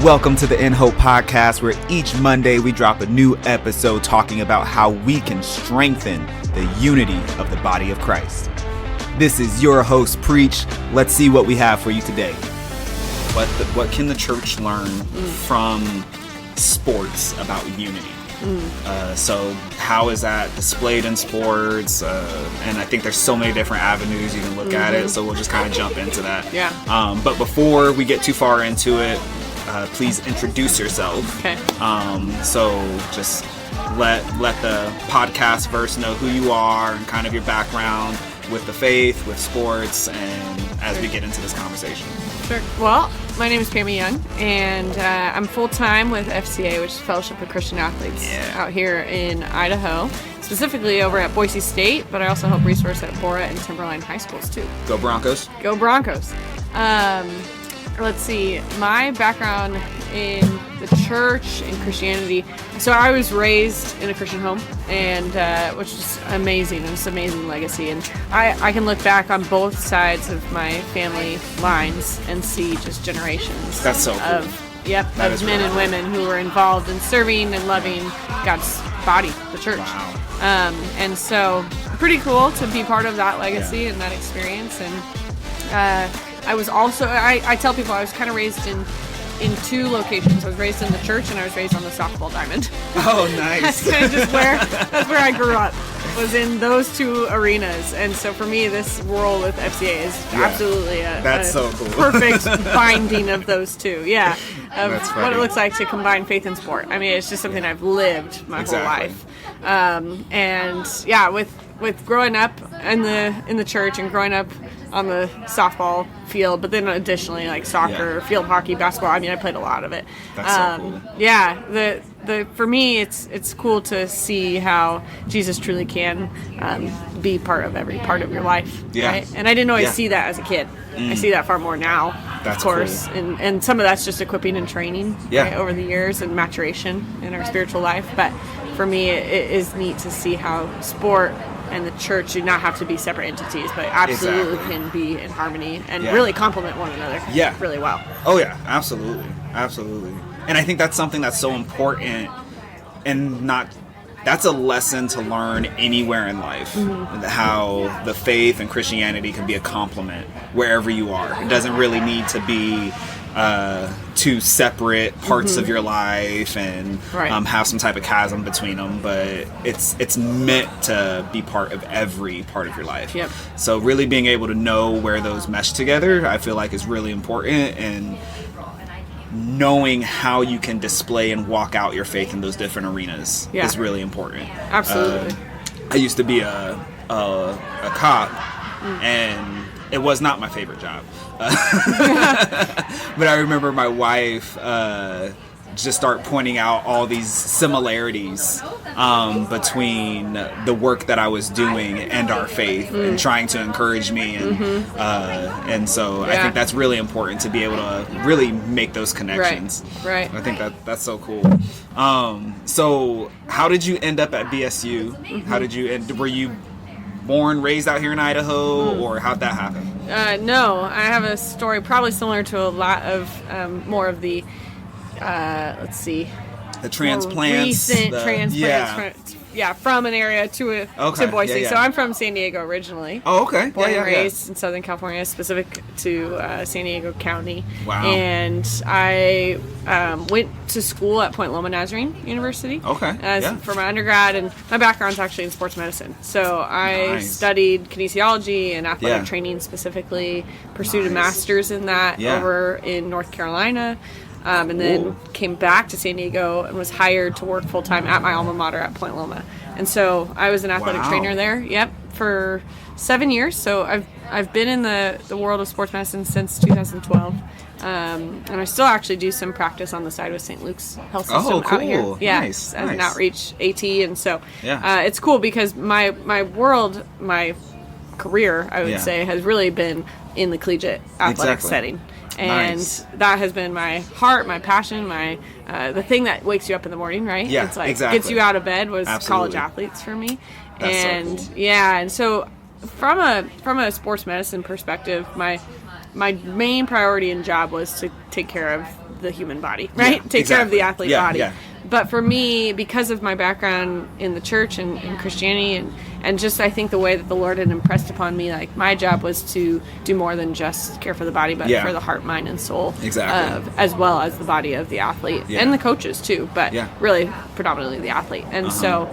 Welcome to the In Hope Podcast, where each Monday we drop a new episode talking about how we can strengthen the unity of the body of Christ. This is your host, Preach. Let's see what we have for you today. What can the church learn from sports about unity? So how is that displayed in sports? And I think there's so many different avenues you can look at it, so we'll just kind of jump into that. Yeah. But before we get too far into it, please introduce yourself. Okay. So just let the podcast verse know who you are and kind of your background with the faith, with sports, and as we get into this conversation. Sure. Well, my name is Pami Young, and I'm full-time with FCA, which is Fellowship of Christian Athletes, out here in Idaho, specifically over at Boise State, but I also help resource at Bora and Timberline High Schools, too. Go Broncos. Go Broncos. Let's see, my background in the church and Christianity. So I was raised in a Christian home, and which is amazing. It's an amazing legacy. And I can look back on both sides of my family lines and see just generations That's so cool. of men and women who were involved in serving and loving God's body, the church. Wow. And so pretty cool to be part of that legacy and that experience. And I was also, I tell people I was kind of raised in two locations. I was raised in the church, and I was raised on the softball diamond. Oh, nice. That's kind of just that's where I grew up, was in those two arenas. And so for me, this role with FCA is absolutely that's so cool. Perfect binding of those two. Yeah, of That's what it looks like to combine faith and sport. I mean, it's just something I've lived my whole life. And yeah, with growing up in the church and growing up on the softball field, but then additionally like soccer, field hockey, basketball. I mean, I played a lot of it. That's so cool. Yeah, the for me, it's cool to see how Jesus truly can be part of every part of your life. Yeah. Right? And I didn't always see that as a kid. I see that far more now, That's of course. cool. And some of that's just equipping and training right, over the years and maturation in our spiritual life. But for me, it is neat to see how sport and the church do not have to be separate entities, but absolutely can be in harmony and really complement one another really well. Oh, yeah, absolutely. Absolutely. And I think that's something that's so important, and that's a lesson to learn anywhere in life, how the faith and Christianity can be a complement wherever you are. It doesn't really need to be two separate parts of your life and have some type of chasm between them, but it's meant to be part of every part of your life. Yep. So really being able to know where those mesh together, I feel like is really important, and knowing how you can display and walk out your faith in those different arenas is really important. Absolutely. I used to be a cop, and it was not my favorite job. But I remember my wife just start pointing out all these similarities between the work that I was doing and our faith, and trying to encourage me, and so I think that's really important to be able to really make those connections. Right. I think that's so cool. So how did you end up at BSU? How did you were you born, raised out here in Idaho, or how'd that happen? No, I have a story probably similar to a lot of more of the The transplants, recent transplants from an area to Boise. So I'm from San Diego originally. Oh, okay. Born and raised in Southern California, specific to San Diego County. Wow. And I went to school at Point Loma Nazarene University. Okay. For my undergrad, and my background's actually in sports medicine. So I studied kinesiology and athletic training specifically, pursued a master's in that over in North Carolina. And then came back to San Diego and was hired to work full-time at my alma mater at Point Loma. And so I was an athletic trainer there, for 7 years. So I've been in the world of sports medicine since 2012. And I still actually do some practice on the side with St. Luke's Health System out here. Yeah, nice. As an outreach AT. And so it's cool because my career, I would say, has really been in the collegiate athletic setting. And that has been my heart, my passion, my the thing that wakes you up in the morning, right? Yeah, it's like gets you out of bed was college athletes for me. That's so cool. And so from a sports medicine perspective, my main priority and job was to take care of the human body, right? Take care of the athlete body. Yeah. But for me, because of my background in the church and in Christianity, and just I think the way that the Lord had impressed upon me, like my job was to do more than just care for the body, but for the heart, mind, and soul, as well as the body of the athlete and the coaches too. But really, predominantly the athlete. And so,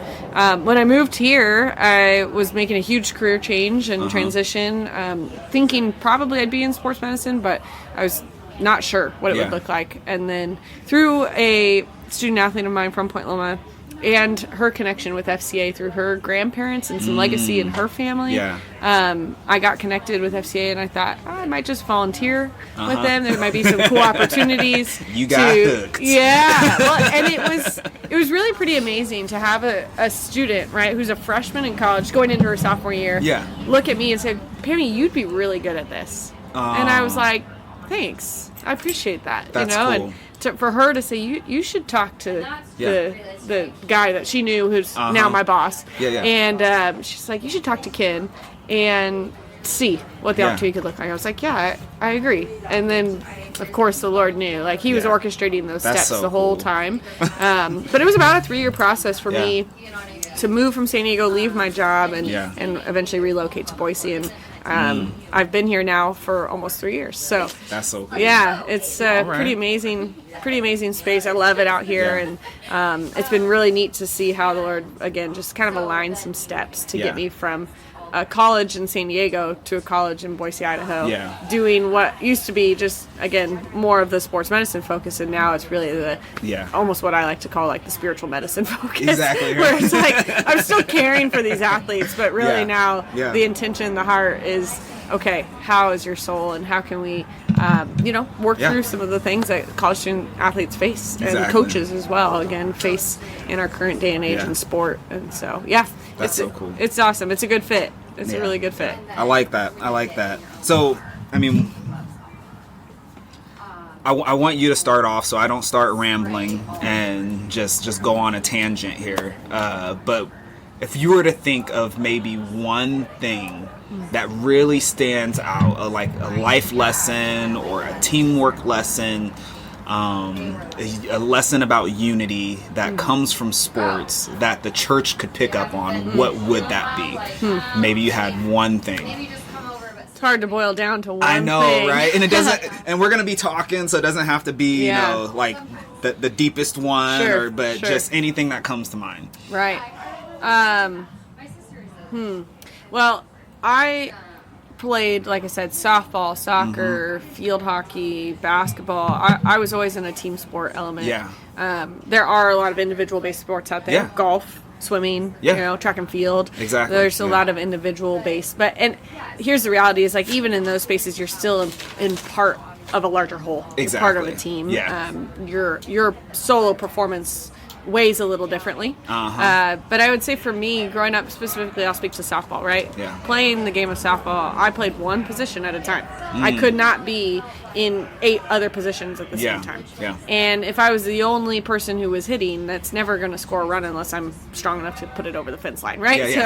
when I moved here, I was making a huge career change and transition, thinking probably I'd be in sports medicine, but I was not sure what it would look like. And then through a student athlete of mine from Point Loma and her connection with FCA through her grandparents and some legacy in her family, I got connected with FCA, and I thought, I might just volunteer with them. There might be some cool opportunities. You got hooked. Yeah. Well, and it was really pretty amazing to have a student, right, who's a freshman in college going into her sophomore year, look at me and say, Pami, you'd be really good at this. And I was like, thanks. I appreciate that. That's cool. And for her to say, you should talk to the guy that she knew who's now my boss. And she's like, you should talk to Ken and see what the opportunity could look like. I was like, I agree. And then, of course, the Lord knew. Like, he was orchestrating those steps the whole time. But it was about a 3-year process for me to move from San Diego, leave my job, and eventually relocate to Boise. And I've been here now for almost 3 years. So that's so cool. Yeah, it's pretty amazing space. I love it out here, and it's been really neat to see how the Lord again just kind of aligned some steps to get me from a college in San Diego to a college in Boise, Idaho, doing what used to be just, again, more of the sports medicine focus, and now it's really the almost what I like to call like the spiritual medicine focus. Exactly. Where it's like, I'm still caring for these athletes, but really now the intention, the heart is, okay, how is your soul, and how can we, work through some of the things that college student athletes face, and coaches as well, again, face in our current day and age in sport. And so, that's so cool. It's awesome. It's a good fit. It's a really good fit. I like that. So, I mean, I want you to start off so I don't start rambling and just go on a tangent here. But if you were to think of maybe one thing that really stands out, like a life lesson or a teamwork lesson, a lesson about unity that comes from sports that the church could pick up on, what would that be? Maybe you had one thing. It's hard to boil down to one thing. I know, right? And it doesn't. And we're gonna be talking, so it doesn't have to be, like the deepest one, but just anything that comes to mind. Right. Well, I played, like I said, softball, soccer, field hockey, basketball. I was always in a team sport element. There are a lot of individual-based sports out there. Golf, swimming, track and field. Exactly. There's a lot of individual-based. And here's the reality is, like, even in those spaces, you're still in part of a larger whole. Exactly. Part of a team. Your solo performance weighs a little differently. But I would say for me, growing up specifically, I'll speak to softball, right? Playing the game of softball, I played one position at a time. I could not be in 8 other positions at the same time. And if I was the only person who was hitting, that's never going to score a run unless I'm strong enough to put it over the fence line, right? So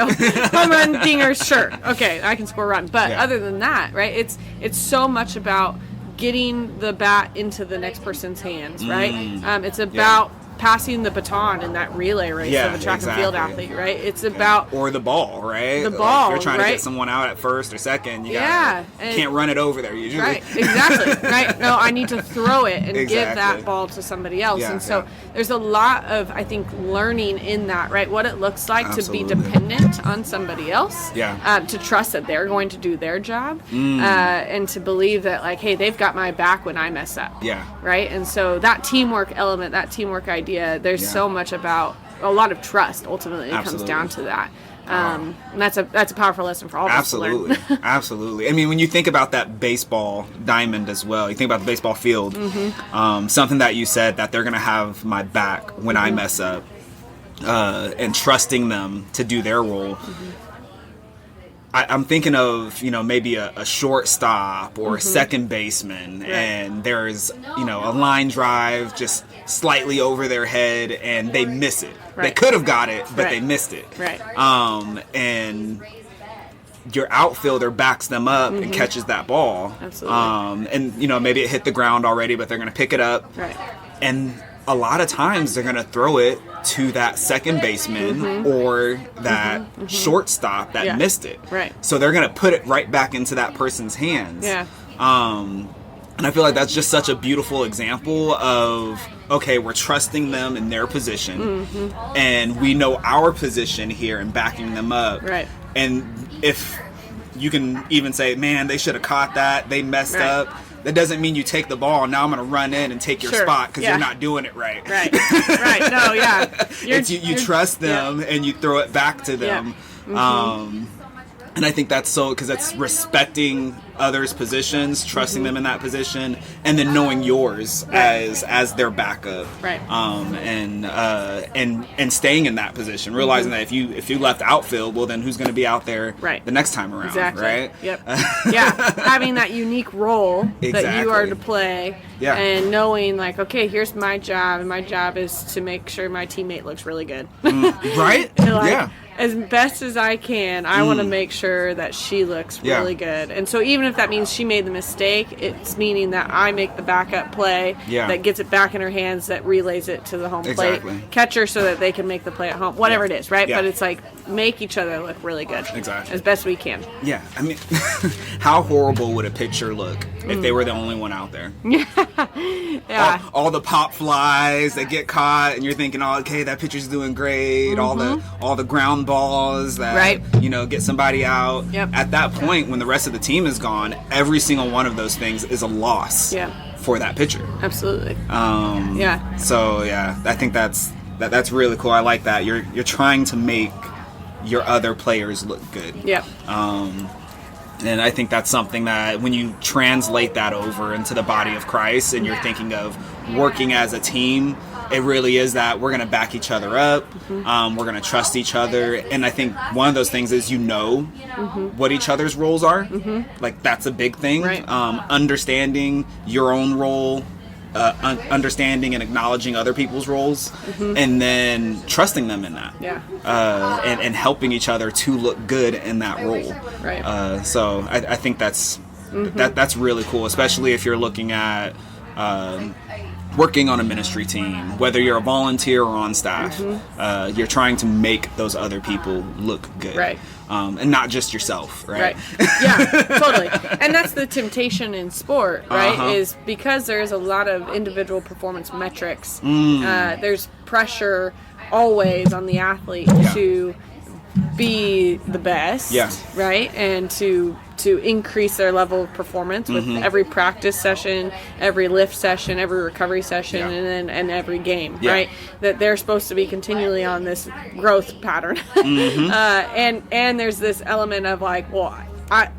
home run, dingers, sure. Okay, I can score a run. But other than that, right, it's so much about getting the bat into the next person's hands, right? It's about passing the baton in that relay race of a track and field athlete, right? It's about... Or the ball, right? The ball, if you're trying to get someone out at first or second, you can't run it over there usually. Right, exactly, right? No, I need to throw it and give that ball to somebody else. And so there's a lot of, I think, learning in that, right? What it looks like to be dependent on somebody else, to trust that they're going to do their job, and to believe that, like, hey, they've got my back when I mess up, right? And so that teamwork element, that teamwork idea, there's so much about a lot of trust. Ultimately, it comes down to that. And that's a powerful lesson for all of us to learn. Absolutely. I mean, when you think about that baseball diamond as well, you think about the baseball field, something that you said, that they're going to have my back when I mess up, and trusting them to do their role. I'm thinking of, maybe a shortstop or a second baseman, and there's, a line drive just slightly over their head and they miss it. They could have got it, but they missed it. And your outfielder backs them up and catches that ball. Absolutely. And, you know, maybe it hit the ground already, but they're going to pick it up. Right. And a lot of times they're going to throw it to that second baseman or that shortstop that missed it. Right. So they're going to put it right back into that person's hands. Yeah. And I feel like that's just such a beautiful example of, okay, we're trusting them in their position, and we know our position here and backing them up. Right. And if you can even say, man, they should have caught that, they messed up, that doesn't mean you take the ball and now I'm going to run in and take your spot because you're not doing it right. Right. Right. No, yeah. You trust them and you throw it back to them. Yeah. And I think that's so, because that's respecting others' positions, trusting them in that position, and then knowing yours as their backup, right? And staying in that position, realizing that if you left outfield, well, then who's going to be out there the next time around, right? Yep. Yeah, having that unique role that you are to play, and knowing like, okay, here's my job, and my job is to make sure my teammate looks really good, right? Like, as best as I can, I want to make sure that she looks really good. And so even if that means she made the mistake, it's meaning that I make the backup play that gets it back in her hands, that relays it to the home plate catcher so that they can make the play at home. Whatever it is, right? But it's like, make each other look really good. Exactly. As best we can. Yeah. I mean, how horrible would a pitcher look if they were the only one out there? Yeah. All the pop flies that get caught, and you're thinking, oh, okay, that pitcher's doing great. All the ground balls that get somebody out. Yep. At that point, when the rest of the team is gone, every single one of those things is a loss for that pitcher. Absolutely. So I think that's really cool. I like that. You're trying to make your other players look good. Yep. And I think that's something that when you translate that over into the body of Christ and you're thinking of working as a team, it really is that we're going to back each other up. We're going to trust each other. And I think one of those things is what each other's roles are. Like, that's a big thing. Right. Understanding your own role, understanding and acknowledging other people's roles, and then trusting them in that. Yeah. And helping each other to look good in that role. Right. So I think that's really cool, especially if you're looking at working on a ministry team, whether you're a volunteer or on staff. You're trying to make those other people look good. Right. And not just yourself, right? Yeah, totally. And that's the temptation in sport, right? Is because there's a lot of individual performance metrics. There's pressure always on the athlete to be the best, right? And to increase their level of performance with every practice session, every lift session, every recovery session, and every game, right? That they're supposed to be continually on this growth pattern. And there's this element of like, well,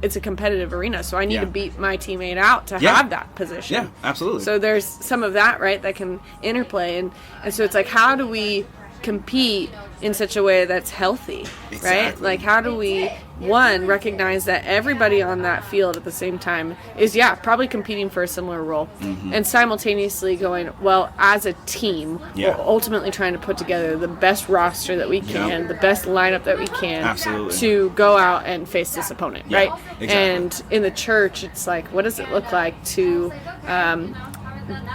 it's a competitive arena, so I need to beat my teammate out to have that position. Yeah, absolutely. So there's some of that, right, that can interplay. And so it's like, how do we compete in such a way that's healthy, right? Like, how do we, one, recognize that everybody on that field at the same time is, probably competing for a similar role, and simultaneously going, well, as a team, we're ultimately trying to put together the best roster that we can, the best lineup that we can, to go out and face this opponent, right? Exactly. And in the church, it's like, what does it look like to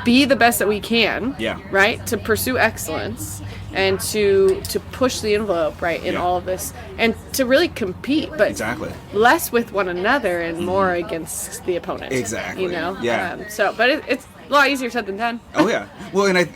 be the best that we can, right? To pursue excellence, and to push the envelope, right, in all of this, and to really compete, but less with one another and more against the opponent. Exactly. But it's a lot easier said than done. Oh yeah. Well, and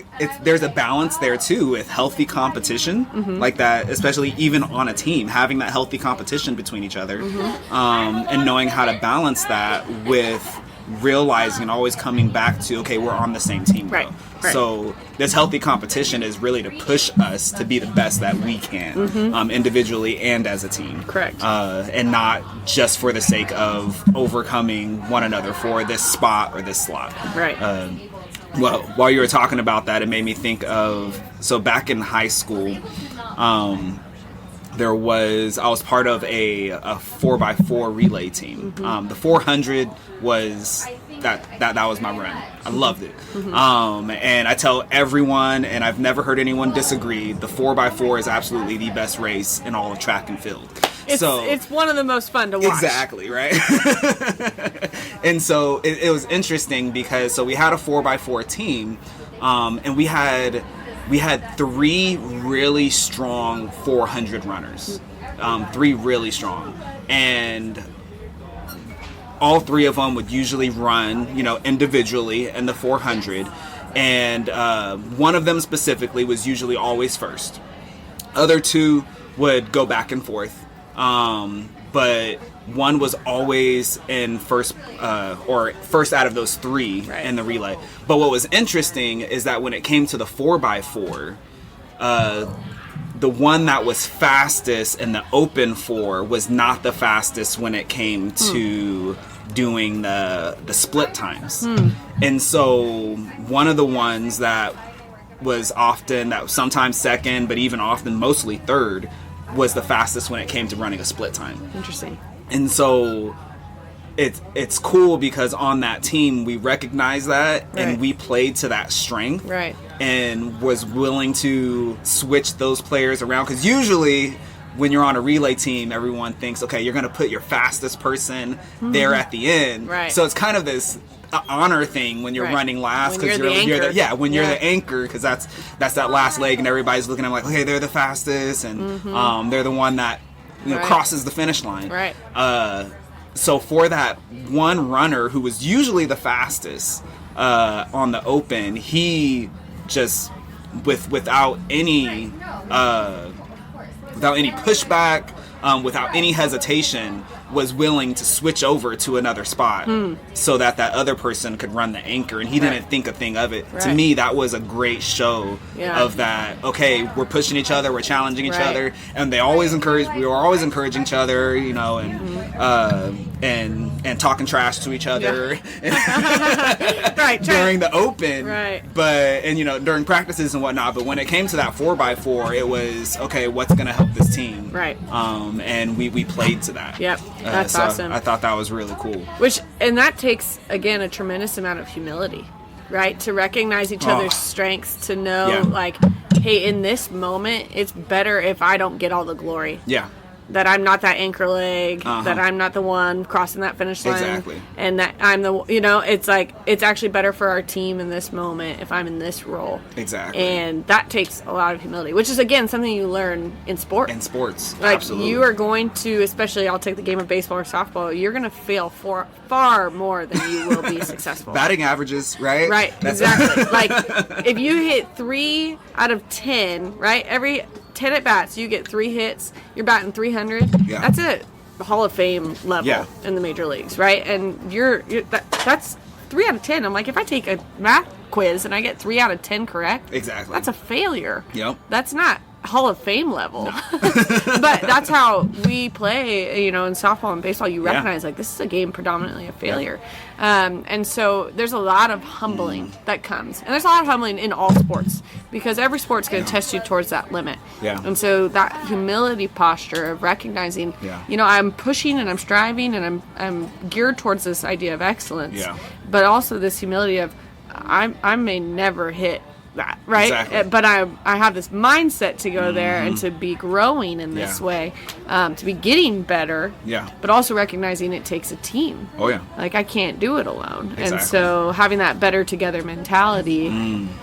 there's a balance there too with healthy competition, like that, especially even on a team, having that healthy competition between each other, and knowing how to balance that with realizing and always coming back to, okay, we're on the same team, right. So this healthy competition is really to push us to be the best that we can, individually and as a team. Correct. And not just for the sake of overcoming one another for this spot or this slot. Right. Well, while you were talking about that, it made me think of, so back in high school, I was part of a 4x4 relay team. The 400 was that was my run. I loved it. And I tell everyone, and I've never heard anyone disagree, the 4x4 is absolutely the best race in all of track and field. It's one of the most fun to watch. Exactly, right? And so it was interesting because we had a 4x4 team, and we had 3 really strong 400 runners, 3 really strong, and all 3 of them would usually run, individually in the 400, and one of them specifically was usually always first. Other 2 would go back and forth, but one was always in first, or first out of those 3 right. in the relay. But what was interesting is that when it came to the 4x4, the one that was fastest in the open 4 was not the fastest when it came to doing the split times. And so one of the ones that was sometimes second, but even often mostly third, was the fastest when it came to running a split time. Interesting. And so it's cool because on that team we recognized that, right. And we played to that strength, right. And was willing to switch those players around, because usually when you're on a relay team, everyone thinks, okay, you're going to put your fastest person there at the end, right. So it's kind of this honor thing when you're right. running last, because you're the anchor, because that's that last leg, and everybody's looking at them like, okay, they're the fastest, and they're the one that right. crosses the finish line, right. So for that one runner who was usually the fastest on the open, he just without any pushback, without any hesitation, was willing to switch over to another spot so that other person could run the anchor, and he right. didn't think a thing of it. Right. To me, that was a great show of that. Okay, we're pushing each other, we're challenging each right. other, and we were always encouraging each other, and talking trash to each other right, during the open, right. But during practices and whatnot. But when it came to that 4x4, it was okay. What's going to help this team? Right. And we played to that. Yep. That's awesome. I thought that was really cool. And that takes, again, a tremendous amount of humility, right? To recognize each other's strengths, to know, like, hey, in this moment, it's better if I don't get all the glory. Yeah. That I'm not that anchor leg, that I'm not the one crossing that finish line. Exactly. And that I'm it's like, it's actually better for our team in this moment if I'm in this role. Exactly. And that takes a lot of humility, which is, again, something you learn in sport. Like, absolutely. You are going to, especially I'll take the game of baseball or softball, you're going to fail far more than you will be successful. Batting averages, right? Right, exactly. Like, if you hit 3 out of 10, right, every 10 at bats, you get 3 hits, you're batting 300. Yeah. That's a Hall of Fame level in the major leagues, right? And that's 3 out of 10. I'm like, if I take a math quiz and I get 3 out of 10 correct, exactly, that's a failure. Yep. That's not Hall of Fame level. No. But that's how we play, in softball and baseball. You recognize, like, this is a game predominantly of failure. And so there's a lot of humbling that comes. And there's a lot of humbling in all sports, because every sport's going to test you towards that limit. Yeah. And so that humility posture of recognizing, I'm pushing and I'm striving and I'm geared towards this idea of excellence. Yeah. But also this humility of I may never hit that, right? Exactly. But I have this mindset to go there and to be growing in this way, to be getting better, but also recognizing it takes a team. Oh, yeah. Like, I can't do it alone. Exactly. And so having that better together mentality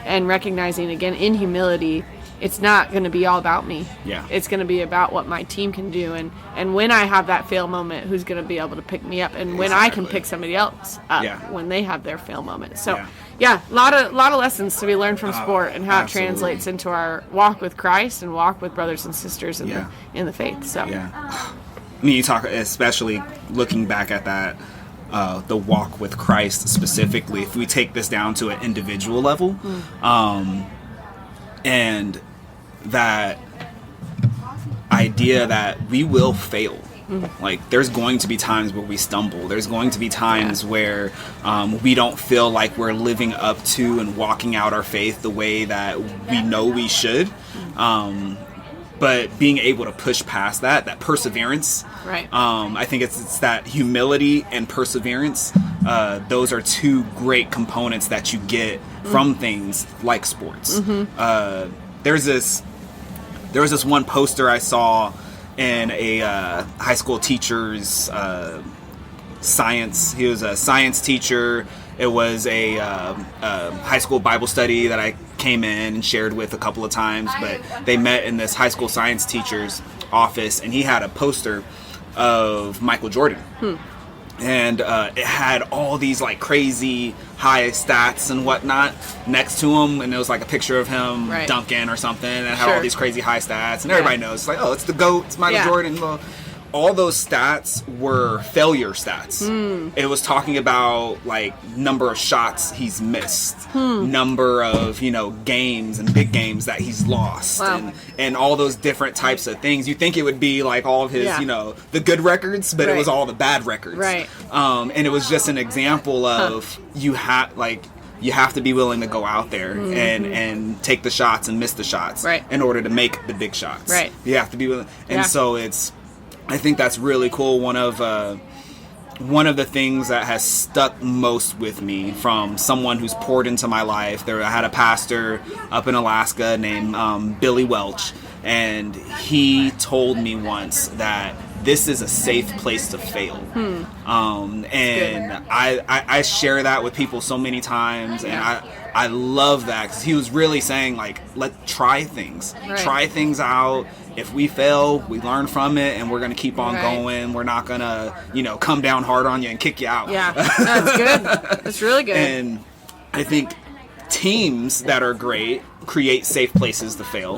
and recognizing, again, in humility, it's not going to be all about me. Yeah. It's going to be about what my team can do. And when I have that fail moment, who's going to be able to pick me up? And when I can pick somebody else up when they have their fail moment. So, a lot of lessons to be learned from sport and how it translates into our walk with Christ and walk with brothers and sisters in the faith. So, I mean, you talk, especially looking back at that, the walk with Christ specifically, if we take this down to an individual level, and that idea that we will fail. Like, there's going to be times where we stumble. There's going to be times where we don't feel like we're living up to and walking out our faith the way that we know we should. But being able to push past that perseverance. Right. I think it's that humility and perseverance. Those are 2 great components that you get from things like sports. There was this one poster I saw in a high school teacher's science. He was a science teacher. It was a high school Bible study that I came in and shared with a couple of times, but they met in this high school science teacher's office, and he had a poster of Michael Jordan. And it had all these like crazy high stats and whatnot next to him, and it was like a picture of him dunking or something, and it had all these crazy high stats, and everybody knows, it's like, oh, it's the GOAT, it's Michael Jordan. Well, all those stats were failure stats. It was talking about like number of shots he's missed, number of, you know, games and big games that he's lost, and all those different types of things. You think it would be like all of his, you know, the good records, but it was all the bad records. And it was just an example of you have to be willing to go out there and take the shots and miss the shots in order to make the big shots. You have to be willing. And so I think that's really cool. One of the things that has stuck most with me from someone who's poured into my life. I had a pastor up in Alaska named Billy Welch, and he told me once that this is a safe place to fail. And I share that with people so many times, and I love that, because he was really saying, like, try things out. If we fail, we learn from it, and we're going to keep on going. We're not going to, you know, come down hard on you and kick you out. That's good. That's really good. And I think teams that are great create safe places to fail.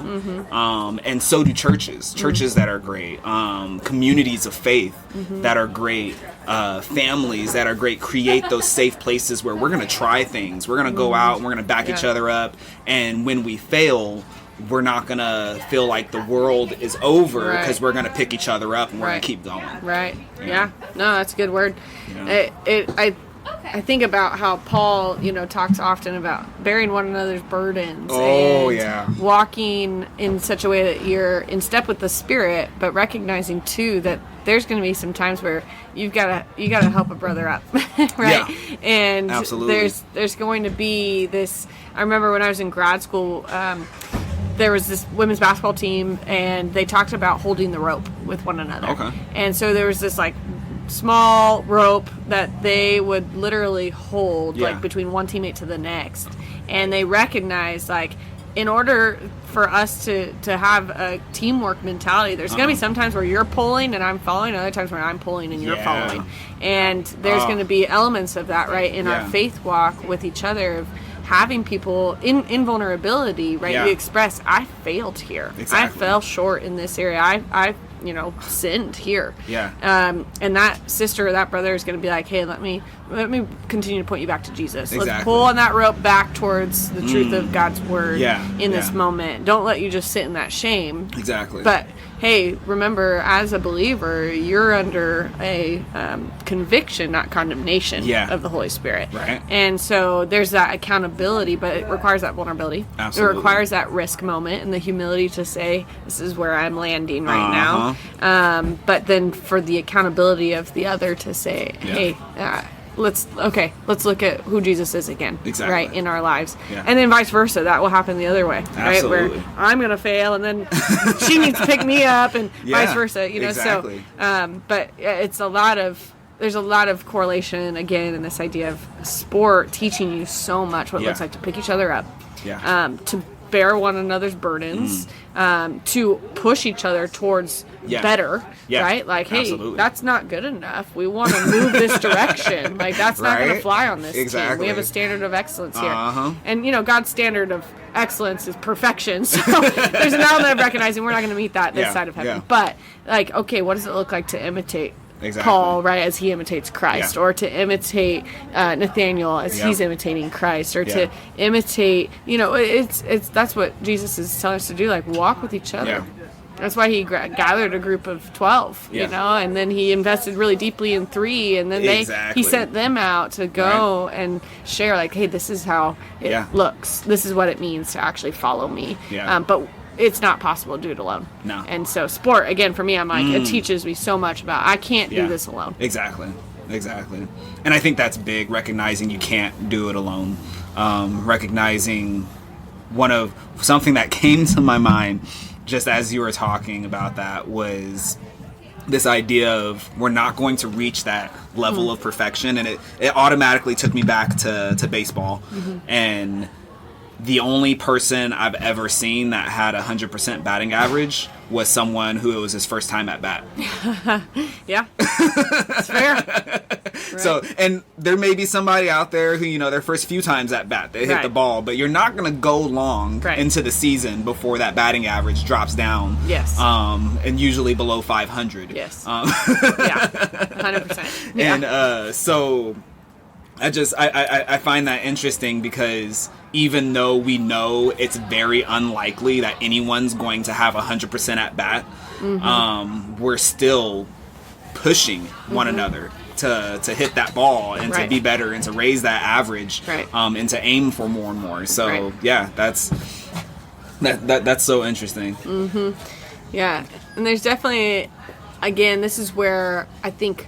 And so do churches that are great, communities of faith that are great, families that are great create those safe places where we're going to try things. We're going to go out and we're going to back each other up, and when we fail, we're not going to feel like the world is over, because we're going to pick each other up and we're going to keep going. No, that's a good word. I think about how Paul, you know, talks often about bearing one another's burdens and walking in such a way that you're in step with the Spirit, but recognizing too that there's going to be some times where you gotta help a brother up, And there's going to be this. I remember when I was in grad school, there was this women's basketball team, and they talked about holding the rope with one another. And so there was this like small rope that they would literally hold like between one teammate to the next, and they recognized, like, in order for us to have a teamwork mentality, there's going to be some times where you're pulling and I'm following, and other times where I'm pulling and you're following, and there's going to be elements of that in our faith walk with each other, of having people in vulnerability, we express, I failed here. I fell short in this area. I you know, sinned here. And that sister or that brother is going to be like, hey, let me continue to point you back to Jesus. Let's pull on that rope back towards the truth of God's word in this moment. Don't let you just sit in that shame. But hey, remember, as a believer, you're under a conviction, not condemnation of the Holy Spirit. And so there's that accountability, but it requires that vulnerability. It requires that risk moment and the humility to say, this is where I'm landing right now. But then for the accountability of the other to say, hey, let's look at who Jesus is again, in our lives. And then vice versa, that will happen the other way, where I'm going to fail, and then she needs to pick me up, and vice versa, you know. So but it's there's a lot of correlation again in this idea of sport teaching you so much what it looks like to pick each other up, to bear one another's burdens, to push each other towards better, like, hey, that's not good enough, we want to move this direction, like, that's not going to fly on this team. We have a standard of excellence here, and you know, God's standard of excellence is perfection, so there's an element of recognizing we're not going to meet that this side of heaven, but like, okay, what does it look like to imitate Paul, as he imitates Christ, or to imitate Nathaniel as he's imitating Christ, or to imitate, you know, it's that's what Jesus is telling us to do, like, walk with each other. That's why he gathered a group of 12, you know, and then he invested really deeply in 3, and then he sent them out to go and share, like, hey, this is how it looks. This is what it means to actually follow me. But it's not possible to do it alone. And so sport, again, for me, I'm like, it teaches me so much about, I can't do this alone. Exactly. And I think that's big, recognizing you can't do it alone. Recognizing something that came to my mind just as you were talking about that, was this idea of we're not going to reach that level of perfection. And it automatically took me back to baseball. And the only person I've ever seen that had 100% batting average was someone who it was his first time at bat. Yeah, that's fair. Right. So, and there may be somebody out there who, you know, their first few times at bat, they hit the ball, but you're not going to go long into the season before that batting average drops down. Yes. And usually below 500. Yes. Yeah, 100%. Yeah. And so I find that interesting because even though we know it's very unlikely that anyone's going to have 100% at bat, we're still pushing one another to hit that ball and to be better and to raise that average and to aim for more and more. So yeah, that's so interesting. Yeah, and there's definitely, again, this is where I think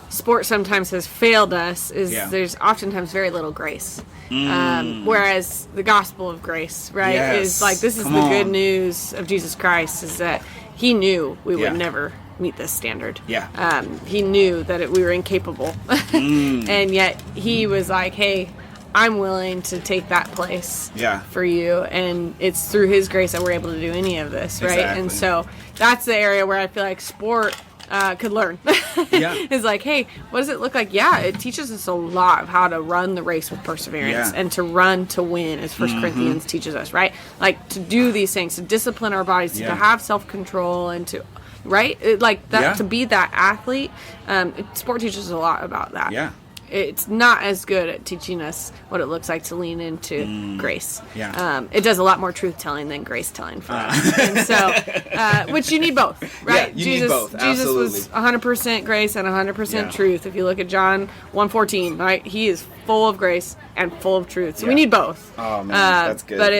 sport sometimes has failed us, is there's oftentimes very little grace. Whereas the gospel of grace, is like, this is the good news of Jesus Christ, is that he knew we would never meet this standard. He knew that we were incapable. And yet he was like, hey, I'm willing to take that place for you. And it's through his grace that we're able to do any of this, right? Exactly. And so that's the area where I feel like sport could learn. It's like, hey, what does it look like? Yeah, it teaches us a lot of how to run the race with perseverance and to run to win, as 1 Corinthians teaches us, right? Like, to do these things, to discipline our bodies, to have self-control, and to, like that, to be that athlete. Sport teaches us a lot about that. It's not as good at teaching us what it looks like to lean into grace. It does a lot more truth telling than grace telling for us. And so, which you need both, right? You need both. Jesus was 100% grace and 100% truth. If you look at John 1:14, right, he is full of grace and full of truth. So we need both. Oh man, that's good. But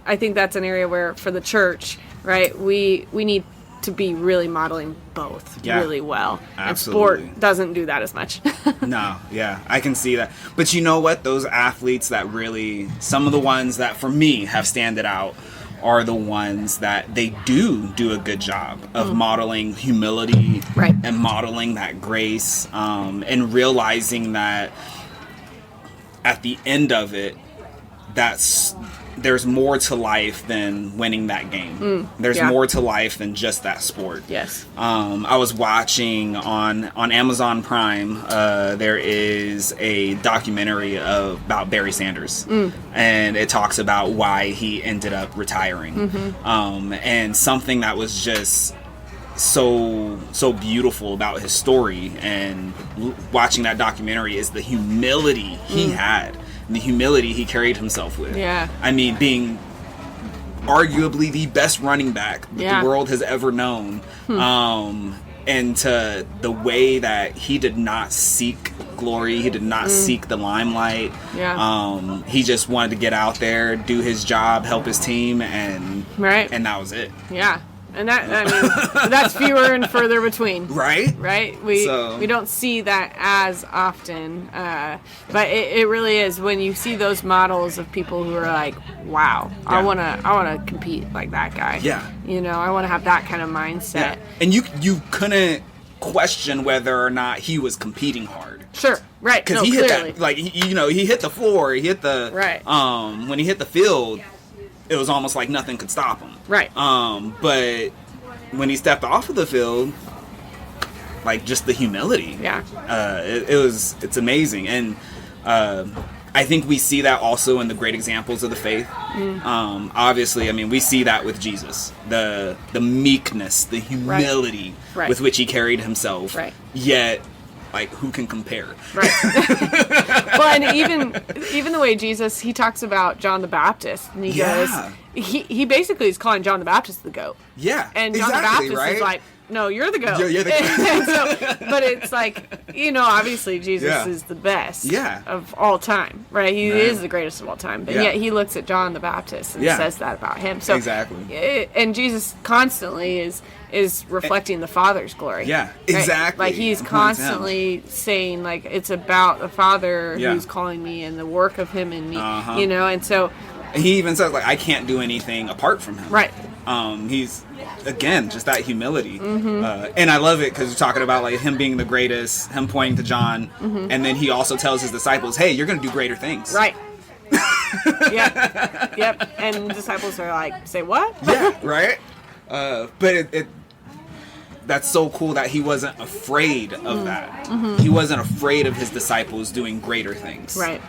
I think that's an area where, for the church, right, we need to be really modeling both really well. Absolutely. And sport doesn't do that as much. No, I can see that. But you know what? Those athletes that really, some of the ones that for me have standed out are the ones that they do a good job of modeling humility and modeling that grace, and realizing that at the end of it, there's more to life than winning that game. There's more to life than just that sport. Yes. I was watching on Amazon Prime, there is a documentary about Barry Sanders. And it talks about why he ended up retiring. And something that was just so beautiful about his story and watching that documentary is the humility he had. The humility he carried himself with. I mean, being arguably the best running back that the world has ever known. And to the way that he did not seek glory, he did not seek the limelight. He just wanted to get out there, do his job, help his team, and that was it. And that, I mean, that's fewer and further between. Right? We don't see that as often. But it really is, when you see those models of people who are like, wow, I wanna compete like that guy. You know, I wanna have that kind of mindset. And you couldn't question whether or not he was competing hard. Sure. Because he hit that, like, he hit the floor, he hit the when he hit the field, it was almost like nothing could stop him. But when he stepped off of the field, like, just the humility. It's amazing. And I think we see that also in the great examples of the faith. Obviously, I mean, we see that with Jesus. The meekness, the humility with which he carried himself. Yet, like, who can compare? Well, and even the way Jesus, he talks about John the Baptist, and he goes, he basically is calling John the Baptist the goat. And John the Baptist is like, no, you're the goat. You're the goat. But it's like, obviously Jesus is the best of all time, right? He is the greatest of all time. But yet he looks at John the Baptist and says that about him. So and Jesus constantly is reflecting the Father's glory. Exactly. Like, he's constantly saying, like, it's about the Father who's calling me and the work of him in me, and so he even says, like, I can't do anything apart from him. He's, again, just that humility. And I love it because you're talking about like him being the greatest, him pointing to John, and then he also tells his disciples, hey, you're going to do greater things. Right. Yep. And the disciples are like, say what? Yeah, right? But that's so cool that he wasn't afraid of that. He wasn't afraid of his disciples doing greater things. Right.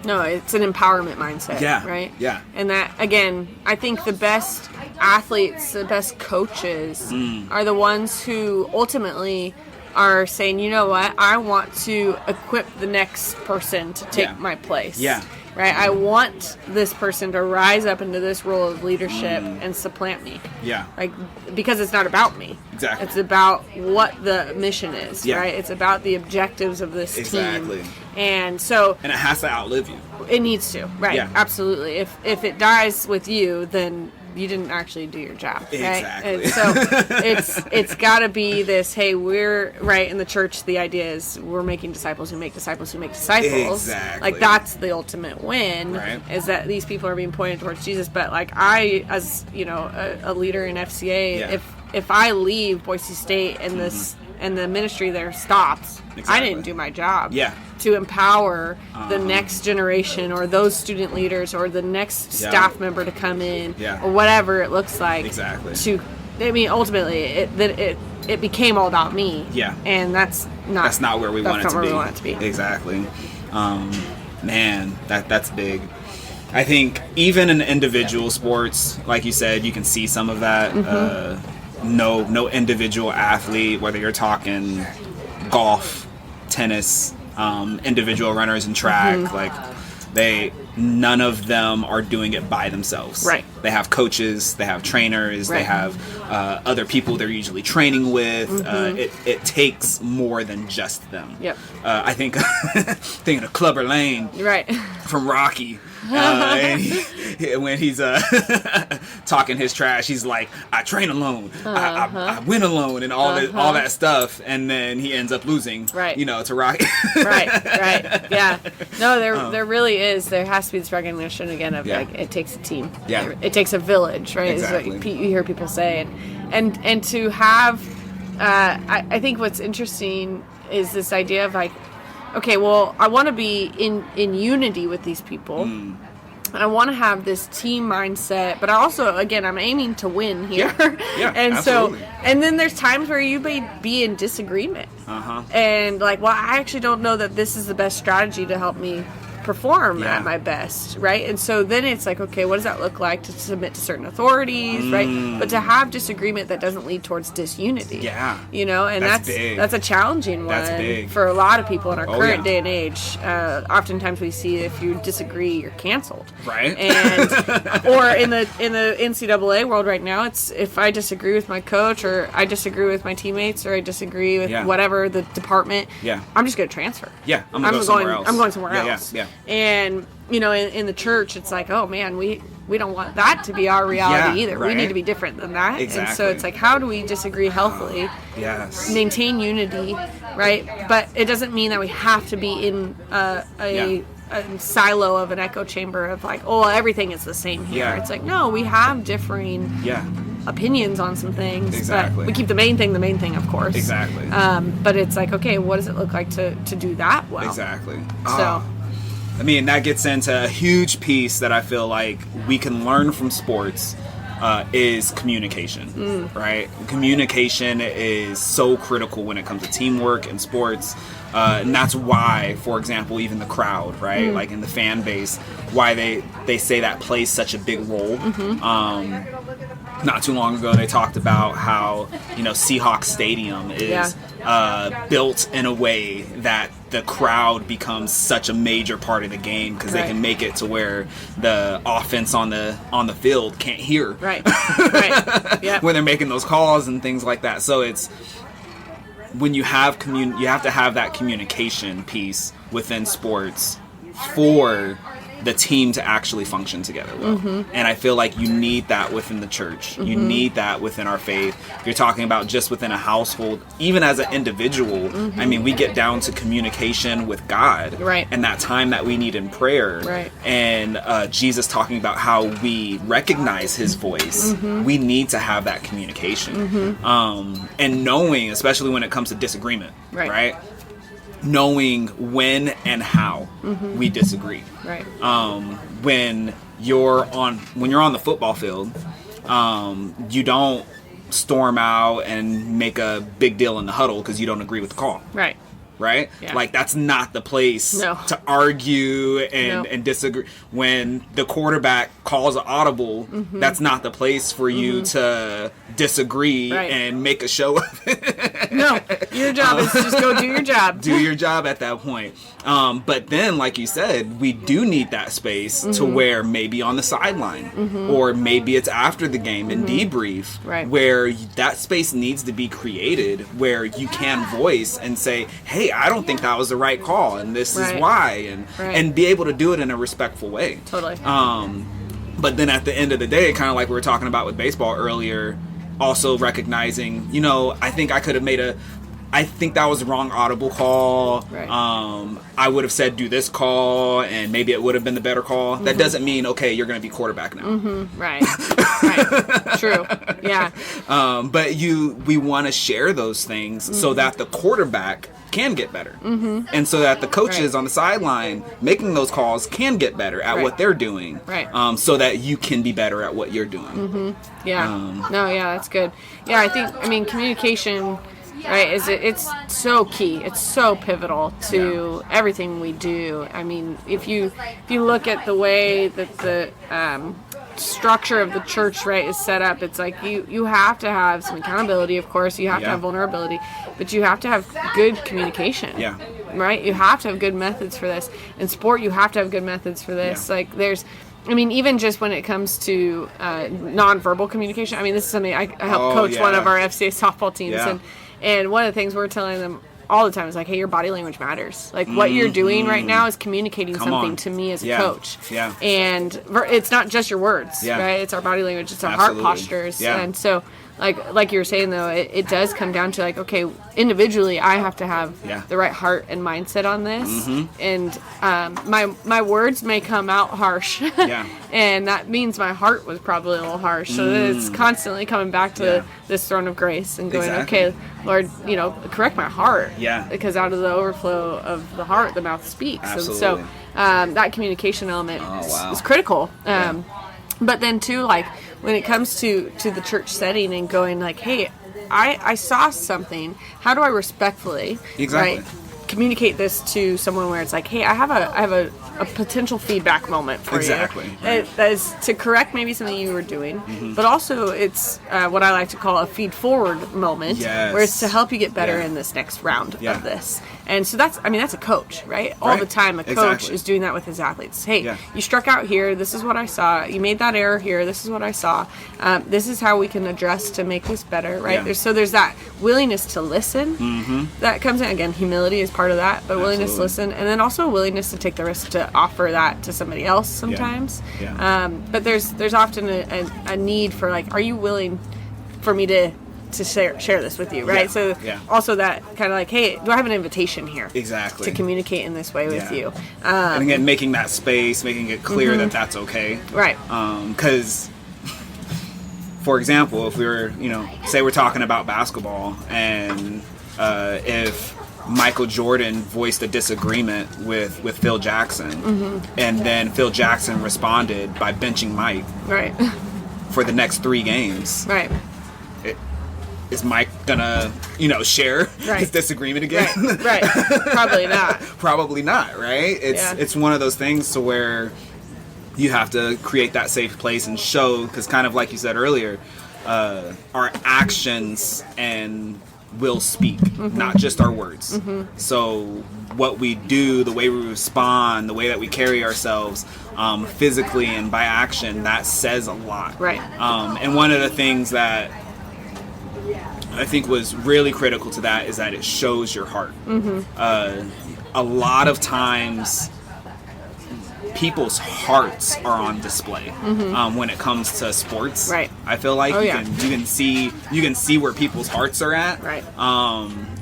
No, it's an empowerment mindset. Yeah. Right? Yeah. And that, again, I think the best athletes, the best coaches are the ones who ultimately are saying, you know what, I want to equip the next person to take my place. Yeah. Right? I want this person to rise up into this role of leadership and supplant me. Yeah. Like, because it's not about me. Exactly. It's about what the mission is, Yeah. right? It's about the objectives of this Exactly. team. And so... And it has to outlive you. It needs to, right? Yeah. Absolutely. If it dies with you, then you didn't actually do your job, right? Exactly. And so it's got to be this, hey, we're, right, in the church, the idea is we're making disciples who make disciples who make disciples. Exactly. Like, that's the ultimate win, right, is that these people are being pointed towards Jesus. But, like, I, as, you know, a leader in FCA, if I leave Boise State and this and the ministry there stops, I didn't do my job. Yeah. To empower the next generation or those student leaders or the next staff member to come in or whatever it looks like. Exactly. I mean, ultimately, it became all about me. Yeah. And that's not where we want it to be. We want it to be. Exactly. Man, that's big. I think even in individual sports, like you said, you can see some of that. No individual athlete, whether you're talking golf, tennis, individual runners in track, like none of them are doing it by themselves. Right. They have coaches, they have trainers, they have other people they're usually training with. It takes more than just them. Yep. I think thinking of Clubber Lang from Rocky. And when he's talking his trash, he's like, I train alone, I win alone, and all that stuff, and then he ends up losing, you know, to Rocky. right, yeah. No, there really is. There has to be this recognition again of like it takes a team. Yeah. It takes a village, right? Exactly. Is what you hear people say, and to have, I think what's interesting is this idea of like, okay, well, I want to be in unity with these people. And I want to have this team mindset, but I also, again, I'm aiming to win here. Yeah, and absolutely. so, and then there's times where you may be in disagreement. And like, well, I actually don't know that this is the best strategy to help me perform at my best, right? And so then it's like, okay, what does that look like to submit to certain authorities, right? But to have disagreement that doesn't lead towards disunity, you know, and that's a challenging one for a lot of people in our current day and age. Oftentimes we see if you disagree, you're canceled, right? And or in the NCAA world right now, it's if I disagree with my coach or I disagree with my teammates or I disagree with whatever the department, I'm just going to transfer. I'm going somewhere else. I'm going somewhere else. And, you know, in the church, it's like, oh, man, we don't want that to be our reality either. Right? We need to be different than that. Exactly. And so it's like, how do we disagree healthily? Maintain unity, right? But it doesn't mean that we have to be in a silo of an echo chamber of like, oh, everything is the same here. It's like, no, we have differing opinions on some things. But we keep the main thing, of course. Exactly. But it's like, okay, what does it look like to do that well? Exactly. So... I mean, that gets into a huge piece that I feel like we can learn from sports is communication, right? Communication is so critical when it comes to teamwork and sports. And that's why, for example, even the crowd, right? Like in the fan base, why they say that plays such a big role. Not too long ago, they talked about how, you know, Seahawks Stadium is built in a way that the crowd becomes such a major part of the game because they can make it to where the offense on the field can't hear when they're making those calls and things like that. So it's when you have you have to have that communication piece within sports for the team to actually function together well. And I feel like you need that within the church. You need that within our faith. If you're talking about just within a household, even as an individual, I mean, we get down to communication with God, right, and that time that we need in prayer, right, and Jesus talking about how we recognize his voice. We need to have that communication, and knowing, especially when it comes to disagreement, right? Knowing when and how we disagree. Right. When you're on the football field, you don't storm out and make a big deal in the huddle because you don't agree with the call. Right. Right? Yeah. Like, that's not the place to argue and disagree. When the quarterback calls an audible, that's not the place for you to disagree and make a show of it. No, your job is just go do your job. Do your job at that point. But then, like you said, we do need that space to where maybe on the sideline or maybe it's after the game and debrief, where that space needs to be created where you can voice and say, hey, I don't think that was the right call, and this is why, and be able to do it in a respectful way. Totally. But then at the end of the day, kind of like we were talking about with baseball earlier, also recognizing, I think I could have I think that was the wrong audible call. Right. I would have said do this call, and maybe it would have been the better call. That doesn't mean, okay, you're going to be quarterback now. Right. Right. True. Yeah. But we want to share those things so that the quarterback can get better. And so that the coaches on the sideline making those calls can get better at what they're doing. Right. So that you can be better at what you're doing. Yeah. That's good. Yeah, I mean, communication, right, it's so key. It's so pivotal to everything we do. I mean, if you look at the way that the structure of the church, right, is set up, it's like you have to have some accountability, of course. You have to have vulnerability, but you have to have good communication. Yeah. Right? You have to have good methods for this. In sport, you have to have good methods for this. Yeah. Like even just when it comes to nonverbal communication, I mean, this is something I help coach one of our FCA softball teams, and one of the things we're telling them all the time is like, hey, your body language matters. Like, what you're doing right now is communicating something to me as a coach. Yeah. And it's not just your words, right? It's our body language. It's our heart postures. Yeah. And so, like you were saying, though, it does come down to, like, okay, individually, I have to have the right heart and mindset on this. And my words may come out harsh. And that means my heart was probably a little harsh. So it's constantly coming back to this throne of grace and going, okay, Lord, correct my heart. Yeah. Because out of the overflow of the heart, the mouth speaks. Absolutely. And so that communication element is critical. But then, too, like, when it comes to the church setting and going, like, hey, I saw something. How do I respectfully communicate this to someone where it's like, hey, I have a potential feedback moment for you. Right. That is to correct maybe something you were doing, but also it's what I like to call a feed forward moment, where it's to help you get better in this next round of this. And so that's a coach, right? All the time, a coach is doing that with his athletes. Hey, you struck out here. This is what I saw. You made that error here. This is what I saw. This is how we can address to make this better, right? There's that willingness to listen that comes in. Again, humility is part of that, but willingness to listen, and then also a willingness to take the risk to offer that to somebody else sometimes. But there's often a need for, like, are you willing for me to share this with you, right? So also that kind of like, hey, do I have an invitation here to communicate in this way with you? And again, making that space, making it clear that that's okay, right? Because for example, if we were, say we're talking about basketball, and if Michael Jordan voiced a disagreement with Phil Jackson, and then Phil Jackson responded by benching Mike for the next 3 games, is Mike gonna, share his disagreement again? Right. Probably not. Probably not, right? It's one of those things to where you have to create that safe place and show, because kind of like you said earlier, our actions and will speak, not just our words. So what we do, the way we respond, the way that we carry ourselves physically and by action, that says a lot. Right. And one of the things that I think was really critical to that is that it shows your heart. A lot of times people's hearts are on display when it comes to sports. Right. I feel like you can see where people's hearts are at. Right.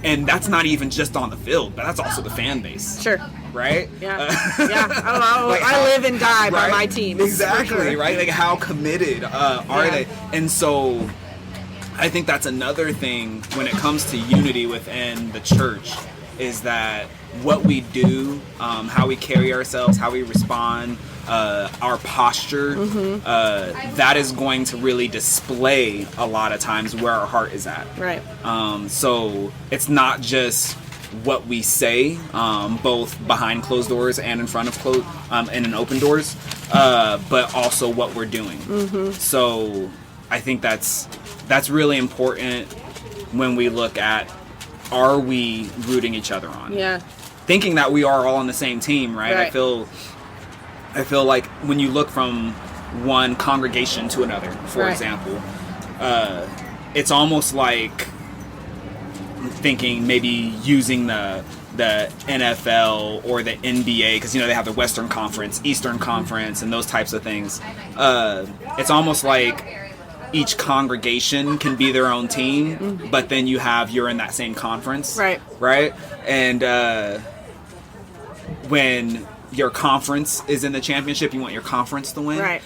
And that's not even just on the field, but that's also the fan base. Sure. Right? Yeah. I live and die by my team. Exactly. Sure. Right. Like, how committed are they? And so, I think that's another thing when it comes to unity within the church, is that what we do, how we carry ourselves, how we respond, our posture, that is going to really display a lot of times where our heart is at. Right. So it's not just what we say, both behind closed doors and in front of and in open doors, but also what we're doing. So I think that's really important when we look at, are we rooting each other on? Yeah. Thinking that we are all on the same team, right? I feel like when you look from one congregation to another, for example, it's almost like thinking maybe using the NFL or the NBA, because they have the Western Conference, Eastern Conference, and those types of things. It's almost like each congregation can be their own team, but then you're in that same conference, right? And when your conference is in the championship, you want your conference to win, right?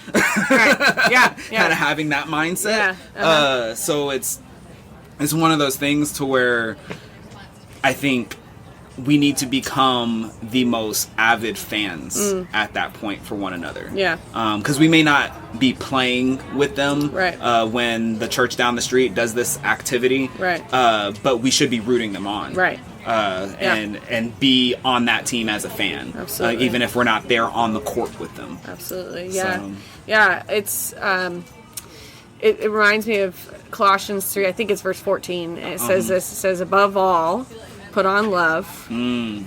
Yeah. Kind of having that mindset. So it's one of those things to where I think we need to become the most avid fans at that point for one another. Yeah. Because we may not be playing with them when the church down the street does this activity. Right. But we should be rooting them on. Right. And be on that team as a fan. Absolutely. Even if we're not there on the court with them. Absolutely. Yeah. So, yeah. It's it reminds me of Colossians 3. I think it's verse 14. It says this. It says, above all, put on love,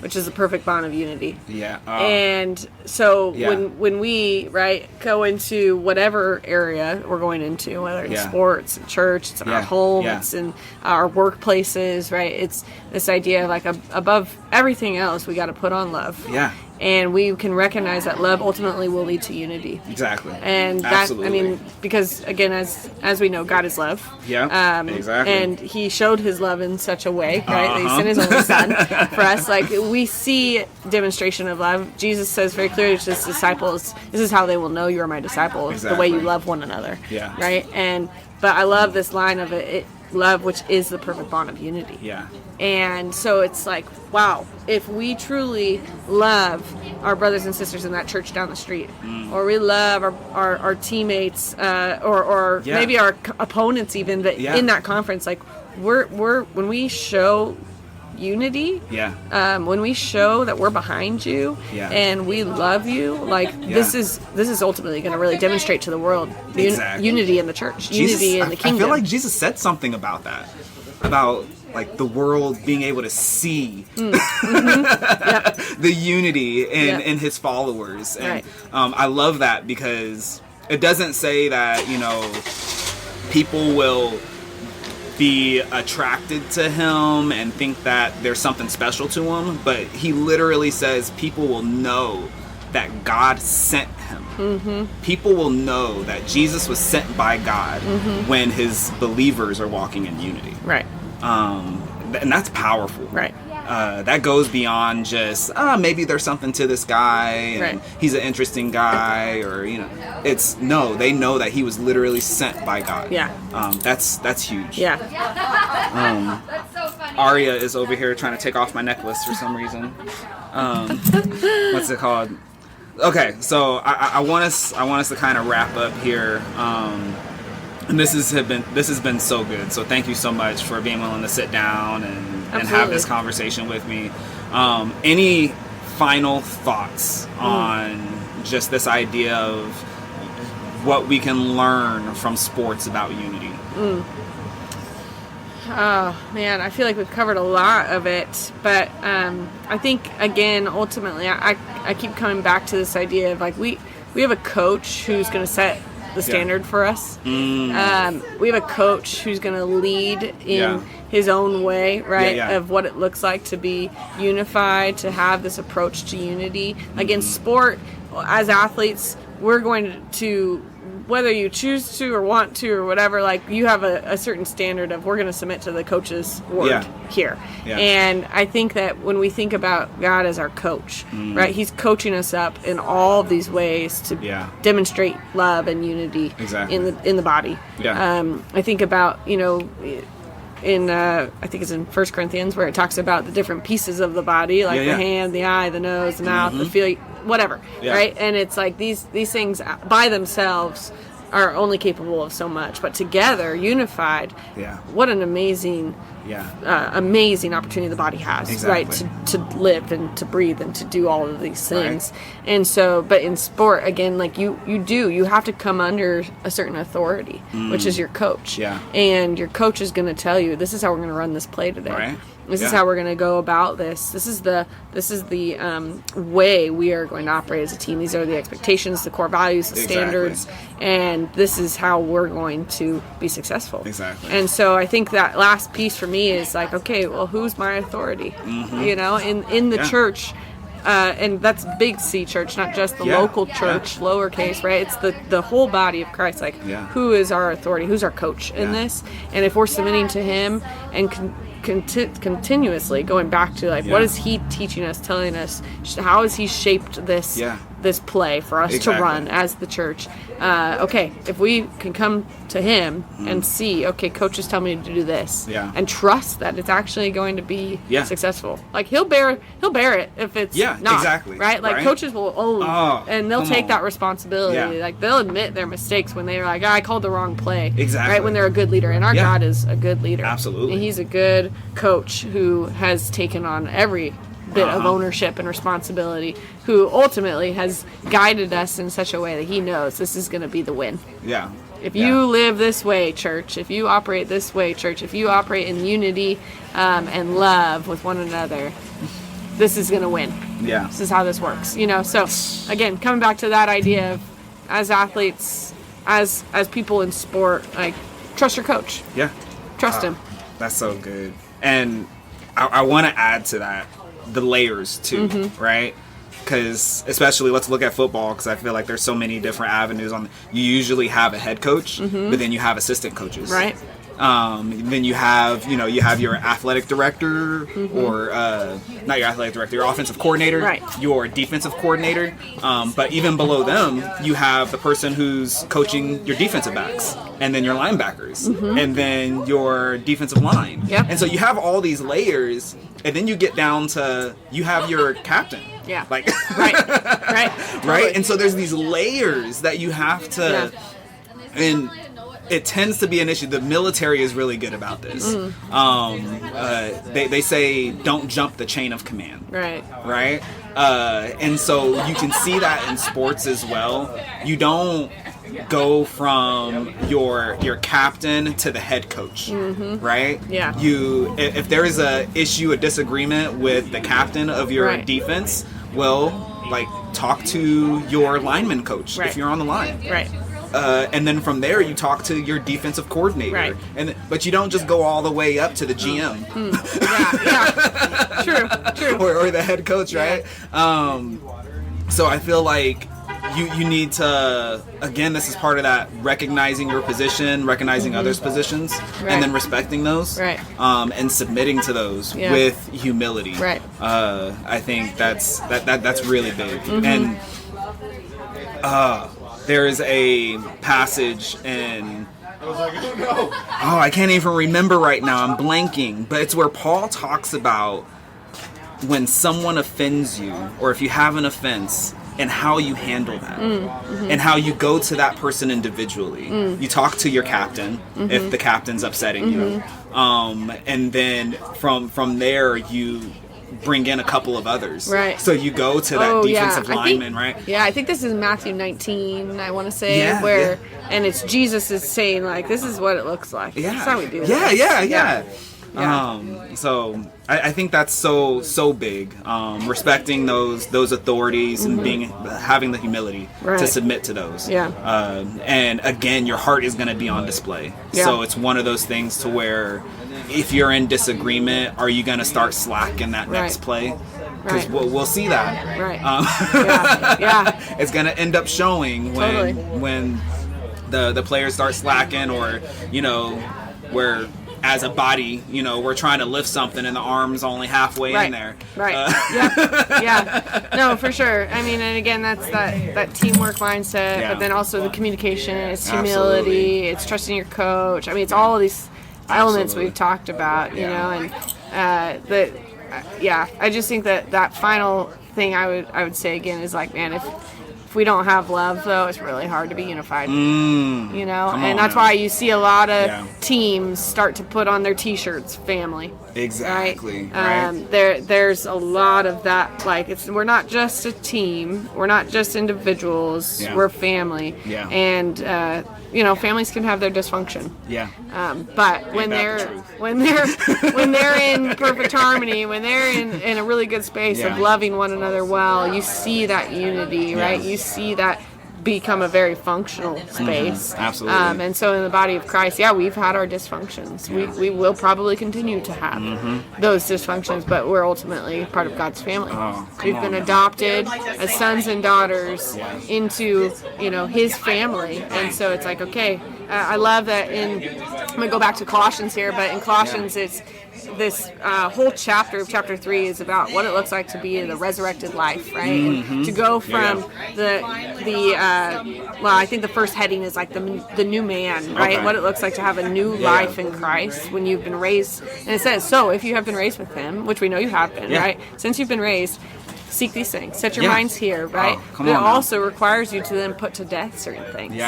which is the perfect bond of unity. Yeah. And so when we go into whatever area we're going into, whether it's sports, church, it's in our home, it's in our workplaces, right? It's this idea of like above everything else, we got to put on love. Yeah. And we can recognize that love ultimately will lead to unity. Exactly. And that, because again, as we know, God is love. Yeah. Exactly. And He showed His love in such a way, right? That He sent His only Son for us. Like, we see demonstration of love. Jesus says very clearly to His disciples, "This is how they will know you are my disciples, the way you love one another." Yeah. Right. But I love this line of it. Love, which is the perfect bond of unity. Yeah. And so it's like, wow, if we truly love our brothers and sisters in that church down the street, or we love our teammates, or maybe our opponents even, that in that conference, like we're when we show unity, when we show that we're behind you and we love you, like this is ultimately going to really demonstrate to the world unity in the church, unity in the kingdom. I feel like Jesus said something about that, about like the world being able to see the unity in His followers, and I love that, because it doesn't say that people will be attracted to Him and think that there's something special to Him, but He literally says people will know that God sent Him. People will know that Jesus was sent by God when His believers are walking in unity. Right. And that's powerful. Right. That goes beyond just maybe there's something to this guy and he's an interesting guy, or they know that he was literally sent by God. Yeah. That's huge. Yeah. That's so funny. Aria is over here trying to take off my necklace for some reason. What's it called? Okay, so I want us to kind of wrap up here. And this has been so good. So thank you so much for being willing to sit down and have this conversation with me. Any final thoughts on just this idea of what we can learn from sports about unity? Oh man, I feel like we've covered a lot of it, but I think again, ultimately, I keep coming back to this idea of like we have a coach who's going to set the standard for us. We have a coach who's going to lead in his own way, right? Of what it looks like to be unified, to have this approach to unity. Like in sport, as athletes, we're going to, whether you choose to or want to or whatever, like, you have a certain standard of, we're going to submit to the coach's word here. Yeah. And I think that when we think about God as our coach, right, he's coaching us up in all of these ways to demonstrate love and unity in the body. Yeah. I think about, in I think it's in 1 Corinthians, where it talks about the different pieces of the body, like the hand, the eye, the nose, the mouth, the feet, whatever, right? And it's like these things by themselves are only capable of so much, but together, unified, what an amazing amazing opportunity the body has, right, to live and to breathe and to do all of these things. Right. And so, but in sport, again, like you have to come under a certain authority, which is your coach. Yeah. And your coach is going to tell you, this is how we're going to run this play today. Right. This is how we're going to go about this. This is the way we are going to operate as a team. These are the expectations, the core values, the standards, and this is how we're going to be successful. Exactly. And so I think that last piece for me is like, okay, well, who's my authority? In the church. And that's big C church, not just the local church, lowercase, right? It's the whole body of Christ. Like, who is our authority? Who's our coach in this? And if we're submitting to him and continuously going back to, like, what is he teaching us, telling us? How has he shaped this play for us to run as the church? Okay, if we can come to him and see, okay, coaches tell me to do this, and trust that it's actually going to be successful. Like, he'll bear it if it's not, right? Like, coaches will own, and they'll take that responsibility. Like, they'll admit their mistakes when they're like, I called the wrong play. Right? When they're a good leader. And our God is a good leader. Absolutely. And he's a good coach who has taken on every bit of ownership and responsibility, who ultimately has guided us in such a way that he knows this is going to be the win. Yeah. If you live this way, church, if you operate this way, church, if you operate in unity and love with one another, this is going to win. Yeah. This is how this works. So again, coming back to that idea of, as athletes, as people in sport, like, trust your coach. Yeah. Trust him. That's so good. And I want to add to that the layers too, right? Because especially, let's look at football, because I feel like there's so many different avenues you usually have a head coach, but then you have assistant coaches, right? Then you have your athletic director, or not your athletic director, your offensive coordinator, right, your defensive coordinator, but even below them you have the person who's coaching your defensive backs, and then your linebackers, and then your defensive line. Yep. And so you have all these layers, and then you get down to, you have your captain. Yeah. Like, right. Totally. And so there's these layers that you have to, and it tends to be an issue. The military is really good about this. They say, don't jump the chain of command. Right. And so you can see that in sports as well. You don't go from your captain to the head coach, right? Yeah. If there is a disagreement with the captain of your defense, well, like, talk to your lineman coach if you're on the line. Right. And then from there, you talk to your defensive coordinator, but you don't just go all the way up to the GM. True. Or the head coach, right? So I feel like you need to, again, this is part of that recognizing your position, recognizing others' positions, and then respecting those, and submitting to those with humility. Right. I think that's really big. And there is a passage in, I can't even remember right now, I'm blanking, but it's where Paul talks about when someone offends you, or if you have an offense, and how you handle that, and how you go to that person individually. You talk to your captain if the captain's upsetting you, and then from there you bring in a couple of others. Right. So you go to that defensive lineman, right? Yeah, I think this is Matthew 19, I want to say, and it's Jesus is saying, like, this is what it looks like. Yeah. That's how we do it. Yeah. So I think that's so big. Respecting those authorities and having the humility to submit to those. Yeah. And again, your heart is going to be on display. Yeah. So it's one of those things to where, if you're in disagreement, are you going to start slack in that next play? because we'll see that. Right. It's going to end up showing when the players start slacking, or, you know, where as a body, you know, we're trying to lift something and the arm's only halfway in there. Right. No, for sure. I mean, and again, that's that teamwork mindset, but then also the communication, it's humility, it's trusting your coach. I mean, it's all of these elements we've talked about, you know, and I just think that final thing I would say again is like, man, if we don't have love, though, it's really hard to be unified. You know, and that's why you see a lot of teams start to put on their T-shirts, family. Exactly. Right? There's a lot of that. Like, we're not just a team. We're not just individuals. We're family. And you know, families can have their dysfunction. But when they're in perfect harmony, when they're in a really good space of loving one another well, you see that unity, right? You see that become a very functional space. Absolutely. And so in the body of Christ, we've had our dysfunctions. We will probably continue to have those dysfunctions, but we're ultimately part of God's family. We've been adopted as sons and daughters into, you know, His family. And so it's like, okay, I love that I'm going to go back to Colossians here, but in Colossians it's this whole chapter 3 is about what it looks like to be in the resurrected life, right? And to go from I think the first heading is like the new man, right? What it looks like to have a new life in Christ when you've been raised. And it says, so if you have been raised with Him, which we know you have been, right? Since you've been raised, seek these things. Set your minds here, right? But it also requires you to then put to death certain things.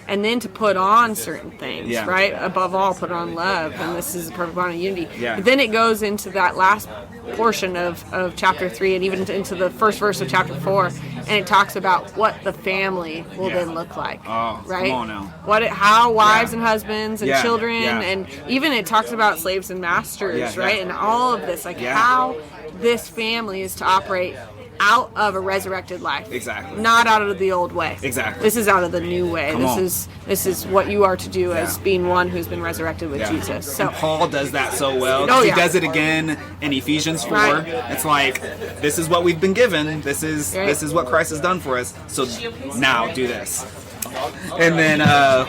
And then to put on certain things, right? Above all, put on love, and this is a perfect bond of unity. But then it goes into that last portion of chapter 3, and even into the first verse of chapter 4, and it talks about what the family will then look like, right? Come on now. How wives and husbands and children, and even it talks about slaves and masters, right? And all of this, like how this family is to operate out of a resurrected life. Not out of the old way. This is out of the new way. This is what you are to do as being one who's been resurrected with Jesus. So and Paul does that so well. He does it again in Ephesians 4. It's like, this is what we've been given. This is what Christ has done for us. So now do this. And then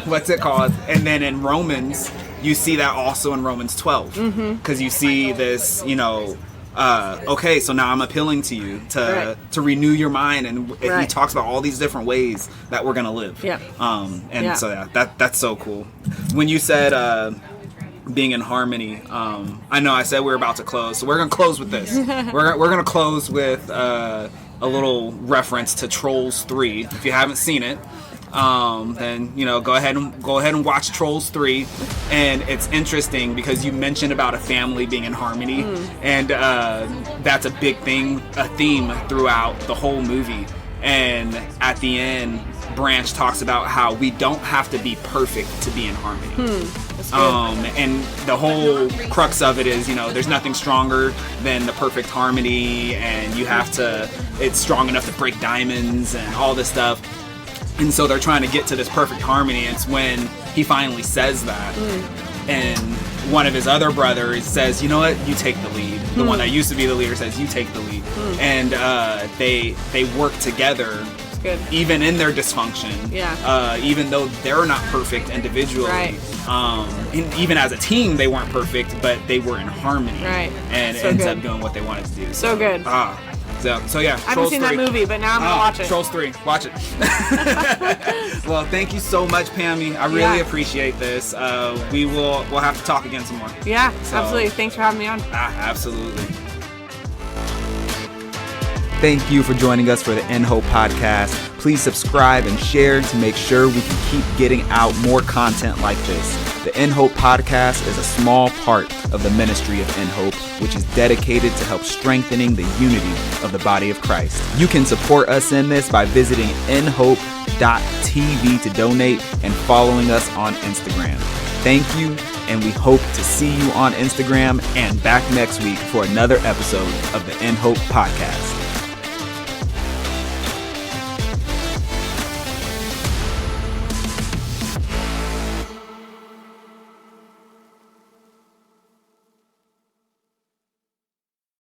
what's it called? And then in Romans, you see that also in Romans 12, because you see this, you know. Okay, so now I'm appealing to you to renew your mind, and he talks about all these different ways that we're gonna live. So that's so cool. When you said being in harmony, I know I said we were about to close, so we're gonna close with this. we're gonna close with a little reference to Trolls 3. If you haven't seen it, then, you know, go ahead and watch Trolls 3. And it's interesting because you mentioned about a family being in harmony, and that's a big thing, a theme throughout the whole movie. And at the end, Branch talks about how we don't have to be perfect to be in harmony. And the whole crux of it is, you know, there's nothing stronger than the perfect harmony, and it's strong enough to break diamonds and all this stuff. And so they're trying to get to this perfect harmony. It's when he finally says that. And one of his other brothers says, you know what, you take the lead. The one that used to be the leader says, you take the lead. And they work together, even in their dysfunction. Even though they're not perfect individually. And even as a team, they weren't perfect, but they were in harmony. And it ends up doing what they wanted to do. So good. So yeah, I haven't seen that movie, but now I'm gonna watch it. Trolls 3, watch it. Well, thank you so much, Pami. I really appreciate this. We'll have to talk again some more. Absolutely. Thanks for having me on. Absolutely. Thank you for joining us for the In Hope podcast. Please subscribe and share to make sure we can keep getting out more content like this. The In Hope podcast is a small part of the ministry of In Hope, which is dedicated to help strengthening the unity of the body of Christ. You can support us in this by visiting inhope.tv to donate and following us on Instagram. Thank you, and we hope to see you on Instagram and back next week for another episode of the In Hope podcast.